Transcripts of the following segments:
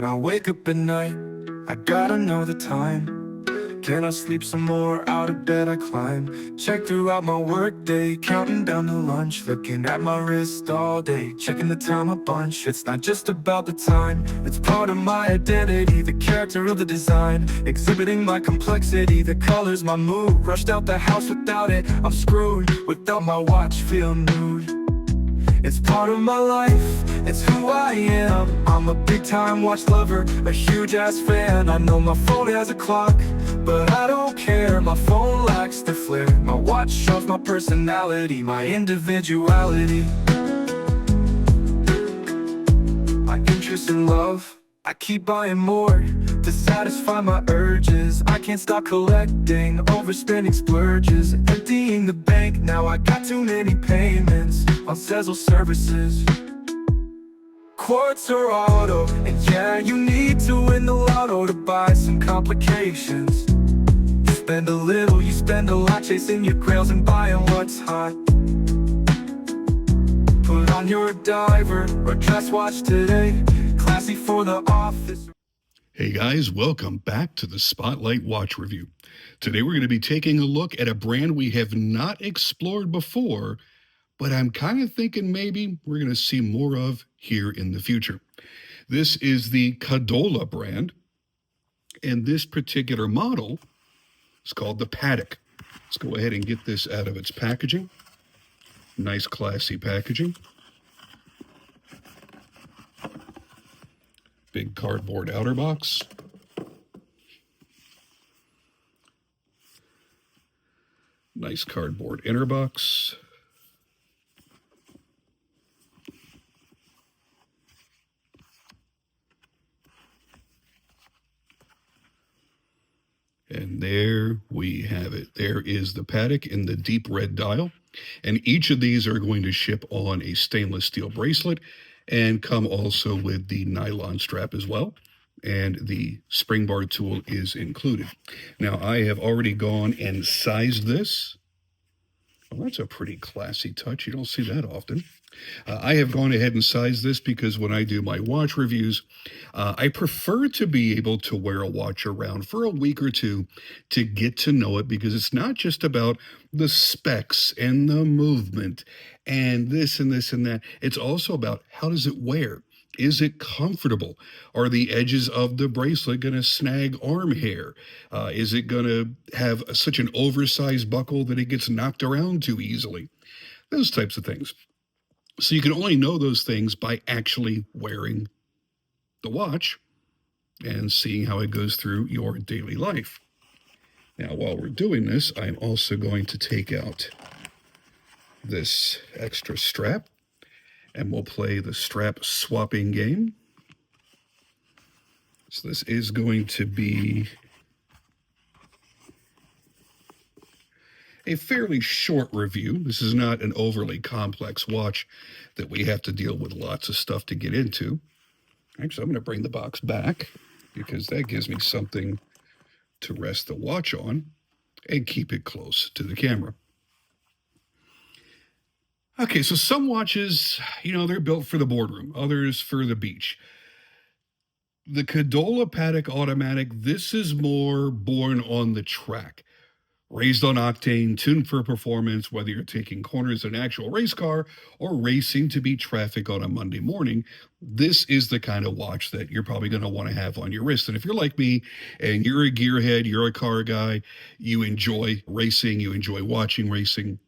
When I wake up at night, I gotta know the time. Can I sleep some more? Out of bed I climb. Check throughout my work day, counting down to lunch. Looking at my wrist all day, checking the time a bunch. It's not just about the time, it's part of my identity. The character of the design, exhibiting my complexity. The colors, my mood, rushed out the house without it, I'm screwed. Without my watch, feel nude. It's part of my life, it's who I am. I'm a big time watch lover, a huge ass fan. I know my phone has a clock, but I don't care. My phone lacks the flair. My watch shows my personality, my individuality. My interest in love, I keep buying more to satisfy my urges. I can't stop collecting, overspending splurges, emptying the bank. Now I got too many payments on several services. Quartz or auto, and yeah, you need to win the lotto to buy some complications. You spend a little, you spend a lot chasing your grails and buying what's hot. Put on your diver or dress watch today, classy for the office. Hey guys, welcome back to the Spotlight Watch Review. Today we're going to be taking a look at a brand we have not explored before, but I'm kind of thinking maybe we're going to see more of here in the future. This is the Cadola brand, and this particular model is called the Paddock. Let's go ahead and get this out of its packaging. Nice classy packaging. Big cardboard outer box. Nice cardboard inner box. And there we have it. There is the Paddock in the deep red dial. And each of these are going to ship on a stainless steel bracelet and come also with the nylon strap as well. And the spring bar tool is included. Now, I have already gone and sized this. Well, that's a pretty classy touch. You don't see that often. I have gone ahead and sized this because when I do my watch reviews, I prefer to be able to wear a watch around for a week or two to get to know it, because it's not just about the specs and the movement and this and this and that. It's also about how does it wear? Is it comfortable? Are the edges of the bracelet going to snag arm hair? Is it going to have such an oversized buckle that it gets knocked around too easily? Those types of things. So you can only know those things by actually wearing the watch and seeing how it goes through your daily life. Now, while we're doing this, I'm also going to take out this extra strap, and we'll play the strap swapping game. So this is going to be a fairly short review. This is not an overly complex watch that we have to deal with lots of stuff to get into. Actually, I'm going to bring the box back because that gives me something to rest the watch on and keep it close to the camera. Okay, so some watches, they're built for the boardroom, others for the beach. The Cadola Paddock Automatic, this is more born on the track. Raised on octane, tuned for performance, whether you're taking corners in an actual race car or racing to beat traffic on a Monday morning, this is the kind of watch that you're probably going to want to have on your wrist. And if you're like me and you're a gearhead, you're a car guy, you enjoy racing, you enjoy watching racing,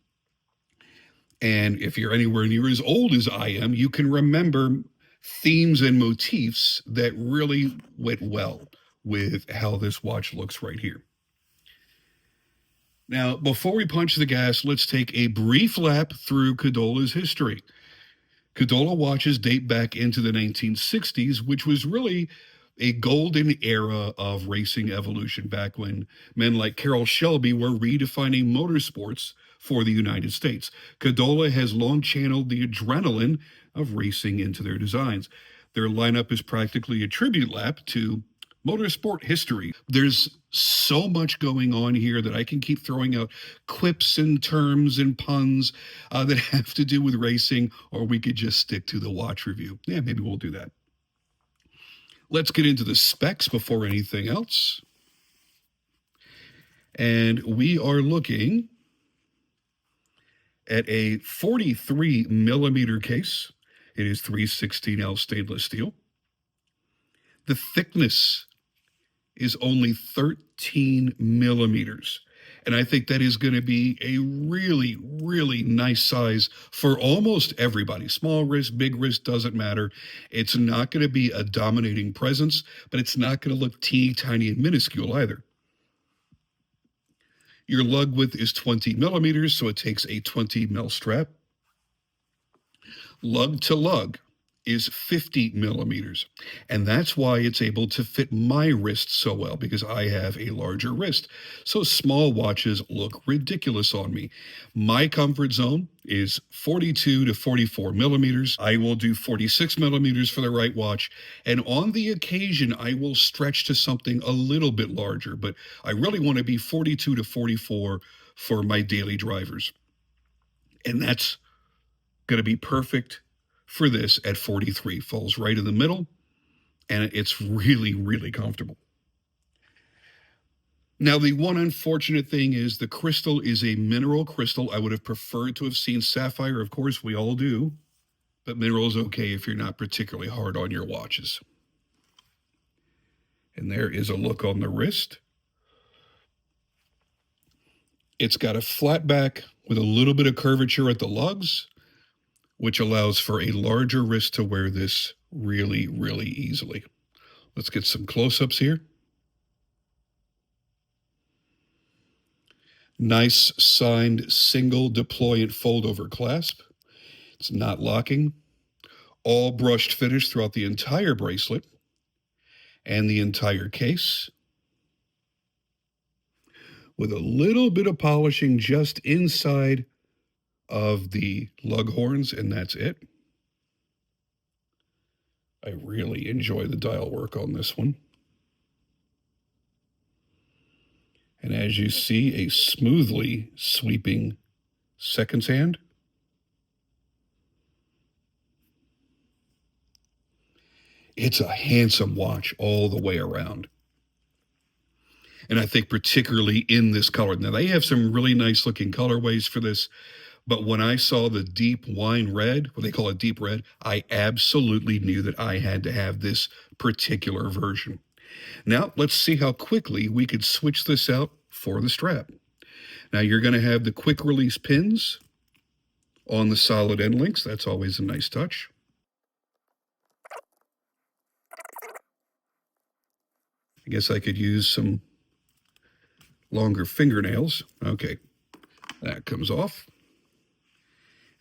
and if you're anywhere near as old as I am, you can remember themes and motifs that really went well with how this watch looks right here. Now, before we punch the gas, let's take a brief lap through Cadola's history. Cadola watches date back into the 1960s, which was really a golden era of racing evolution back when men like Carroll Shelby were redefining motorsports for the United States. Cadola has long channeled the adrenaline of racing into their designs. Their lineup is practically a tribute lap to motorsport history. There's so much going on here that I can keep throwing out quips and terms and puns that have to do with racing, or we could just stick to the watch review. Yeah, maybe we'll do that. Let's get into the specs before anything else. And we are looking at a 43 millimeter case. It is 316L stainless steel. The thickness is only 13 millimeters. And I think that is going to be a really, really nice size for almost everybody. Small wrist, big wrist, doesn't matter. It's not going to be a dominating presence, but it's not going to look teeny tiny and minuscule either. Your lug width is 20 millimeters, so it takes a 20 mil strap. Lug to lug is 50 millimeters. And that's why it's able to fit my wrist so well, because I have a larger wrist. So small watches look ridiculous on me. My comfort zone is 42 to 44 millimeters. I will do 46 millimeters for the right watch. And on the occasion, I will stretch to something a little bit larger, but I really want to be 42 to 44 for my daily drivers. And that's going to be perfect for this at 43. Falls right in the middle, and it's really, really comfortable. Now, the one unfortunate thing is the crystal is a mineral crystal. I would have preferred to have seen sapphire. Of course, we all do, but mineral is okay if you're not particularly hard on your watches. And there is a look on the wrist. It's got a flat back with a little bit of curvature at the lugs, which allows for a larger wrist to wear this really, really easily. Let's get some close-ups here. Nice signed single deployant fold-over clasp. It's not locking. All brushed finish throughout the entire bracelet and the entire case, with a little bit of polishing just inside of the lug horns, and that's it. I really enjoy the dial work on this one. And as you see, a smoothly sweeping seconds hand. It's a handsome watch all the way around. And I think particularly in this color. Now, they have some really nice looking colorways for this, but when I saw the deep wine red, what they call it deep red, I absolutely knew that I had to have this particular version. Now, let's see how quickly we could switch this out for the strap. Now, you're going to have the quick release pins on the solid end links. That's always a nice touch. I guess I could use some longer fingernails. Okay, that comes off.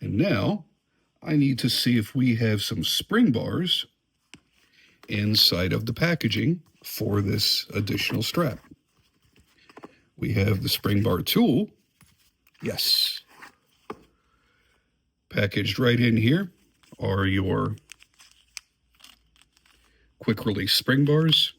And now I need to see if we have some spring bars inside of the packaging for this additional strap. We have the spring bar tool. Yes. Packaged right in here are your quick release spring bars.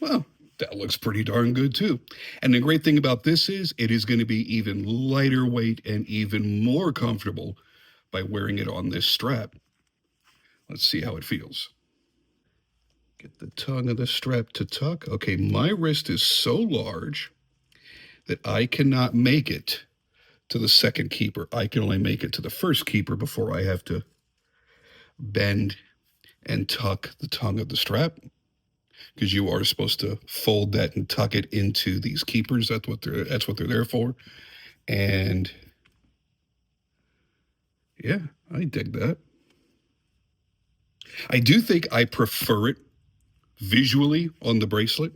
Well, that looks pretty darn good too. And the great thing about this is it is going to be even lighter weight and even more comfortable by wearing it on this strap. Let's see how it feels. Get the tongue of the strap to tuck. Okay, my wrist is so large that I cannot make it to the second keeper. I can only make it to the first keeper before I have to bend and tuck the tongue of the strap, because you are supposed to fold that and tuck it into these keepers. That's what they're there for. And yeah, I dig that. I do think I prefer it visually on the bracelet.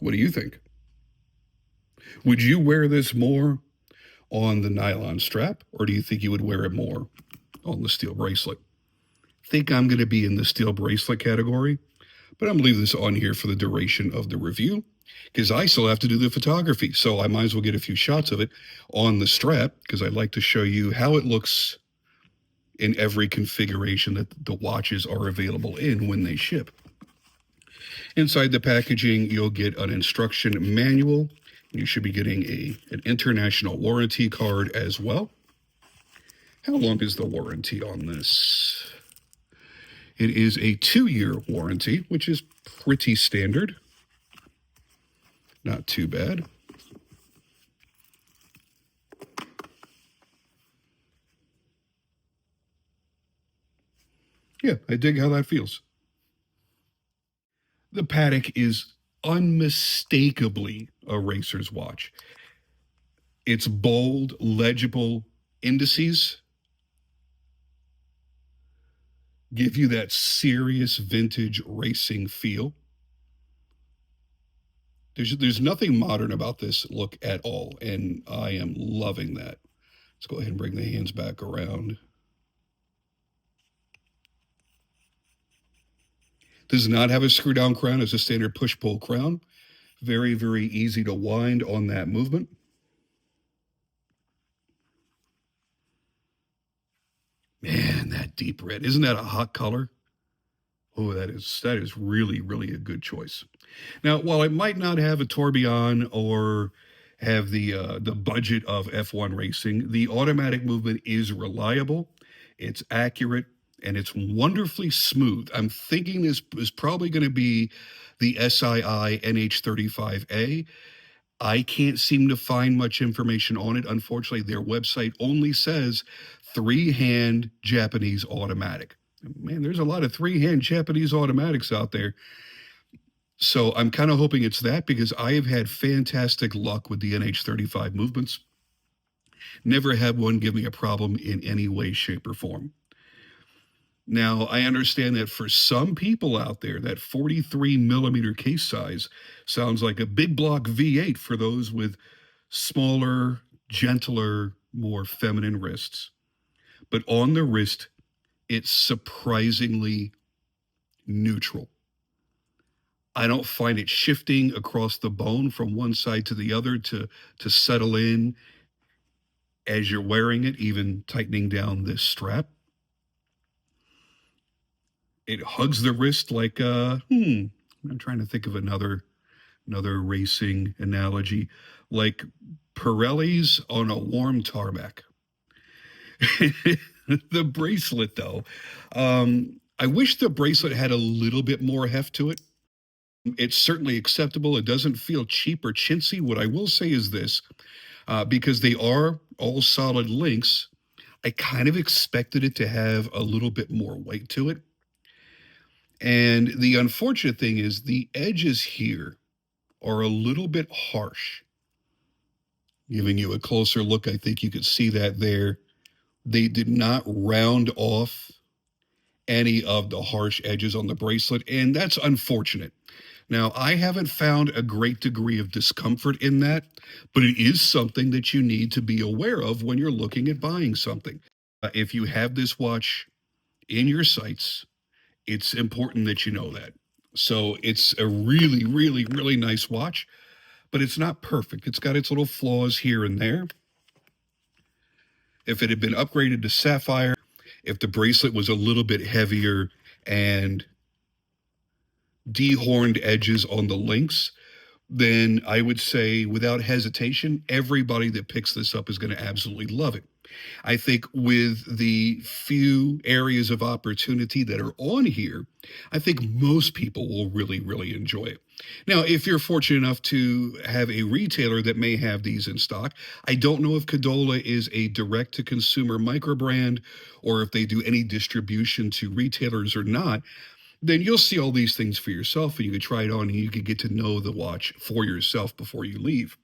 What do you think? Would you wear this more on the nylon strap, or do you think you would wear it more on the steel bracelet? I think I'm going to be in the steel bracelet category, but I'm going to leave this on here for the duration of the review because I still have to do the photography. So I might as well get a few shots of it on the strap because I'd like to show you how it looks in every configuration that the watches are available in when they ship. Inside the packaging, you'll get an instruction manual. You should be getting an international warranty card as well. How long is the warranty on this? It is a 2-year warranty, which is pretty standard. Not too bad. Yeah, I dig how that feels. The Paddock is unmistakably a racer's watch. Its bold, legible indices give you that serious vintage racing feel. There's nothing modern about this look at all, and I am loving that. Let's go ahead and bring the hands back around. Does not have a screw down crown. It's a standard push pull crown. Very, very easy to wind on that movement. Man, that deep red. Isn't that a hot color? Oh, that is really, really a good choice. Now, while I might not have a tourbillon or have the budget of F1 racing, the automatic movement is reliable, it's accurate, and it's wonderfully smooth. I'm thinking this is probably going to be the SII NH35A. I can't seem to find much information on it. Unfortunately, their website only says 3-hand Japanese automatic. Man, there's a lot of 3-hand Japanese automatics out there. So I'm kind of hoping it's that because I have had fantastic luck with the NH35 movements. Never had one give me a problem in any way, shape, or form. Now, I understand that for some people out there, that 43 millimeter case size sounds like a big block V8 for those with smaller, gentler, more feminine wrists. But on the wrist, it's surprisingly neutral. I don't find it shifting across the bone from one side to the other to settle in as you're wearing it, even tightening down this strap. It hugs the wrist like I'm trying to think of another racing analogy, like Pirelli's on a warm tarmac. The bracelet, though, I wish the bracelet had a little bit more heft to it. It's certainly acceptable. It doesn't feel cheap or chintzy. What I will say is this, because they are all solid links, I kind of expected it to have a little bit more weight to it. And the unfortunate thing is the edges here are a little bit harsh. Giving you a closer look, I think you could see that there. They did not round off any of the harsh edges on the bracelet, and that's unfortunate. Now, I haven't found a great degree of discomfort in that, but it is something that you need to be aware of when you're looking at buying something. If you have this watch in your sights, it's important that you know that. So it's a really, really, really nice watch, but it's not perfect. It's got its little flaws here and there. If it had been upgraded to sapphire, if the bracelet was a little bit heavier and dehorned edges on the links, then I would say without hesitation, everybody that picks this up is going to absolutely love it. I think with the few areas of opportunity that are on here, I think most people will really, really enjoy it. Now, if you're fortunate enough to have a retailer that may have these in stock, I don't know if Cadola is a direct-to-consumer microbrand or if they do any distribution to retailers or not, then you'll see all these things for yourself and you can try it on and you can get to know the watch for yourself before you leave.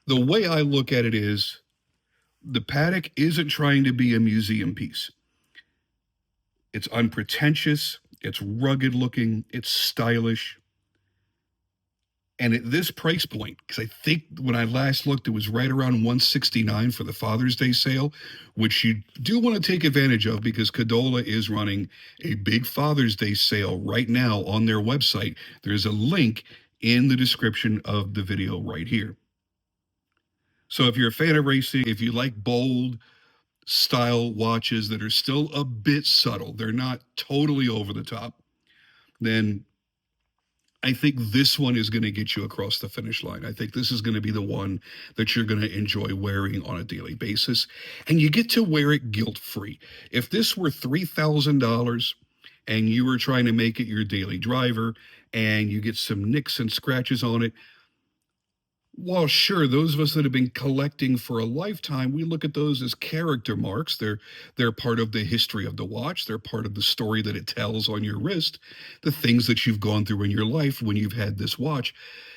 The way I look at it is The Paddock isn't trying to be a museum piece. It's unpretentious, it's rugged looking, it's stylish. And at this price point, because I think when I last looked, it was right around $169 for the Father's Day sale, which you do want to take advantage of because Cadola is running a big Father's Day sale right now on their website. There's a link in the description of the video right here. So if you're a fan of racing, if you like bold style watches that are still a bit subtle, they're not totally over the top, then I think this one is going to get you across the finish line. I think this is going to be the one that you're going to enjoy wearing on a daily basis. And you get to wear it guilt-free. If this were $3,000 and you were trying to make it your daily driver and you get some nicks and scratches on it, while sure, those of us that have been collecting for a lifetime, we look at those as character marks. They're part of the history of the watch. They're part of the story that it tells on your wrist, the things that you've gone through in your life when you've had this watch.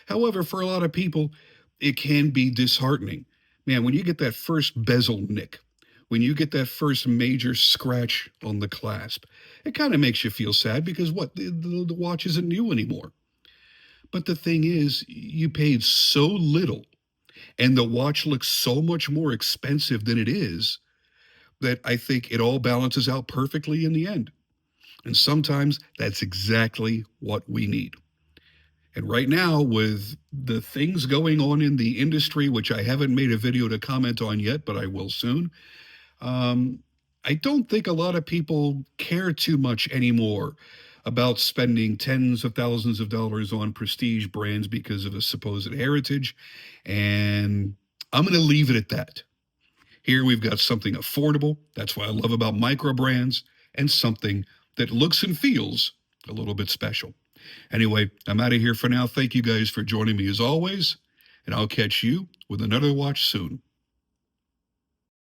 However, for a lot of people, it can be disheartening. Man, when you get that first bezel nick, when you get that first major scratch on the clasp, it kind of makes you feel sad because what? The watch isn't new anymore. But the thing is, you paid so little and the watch looks so much more expensive than it is that I think it all balances out perfectly in the end. And sometimes that's exactly what we need. And right now, with the things going on in the industry, which I haven't made a video to comment on yet, but I will soon, I don't think a lot of people care too much anymore about spending tens of thousands of dollars on prestige brands because of a supposed heritage. And I'm going to leave it at that. Here we've got something affordable. That's what I love about micro brands, and something that looks and feels a little bit special. Anyway, I'm out of here for now. Thank you guys for joining me as always, and I'll catch you with another watch soon.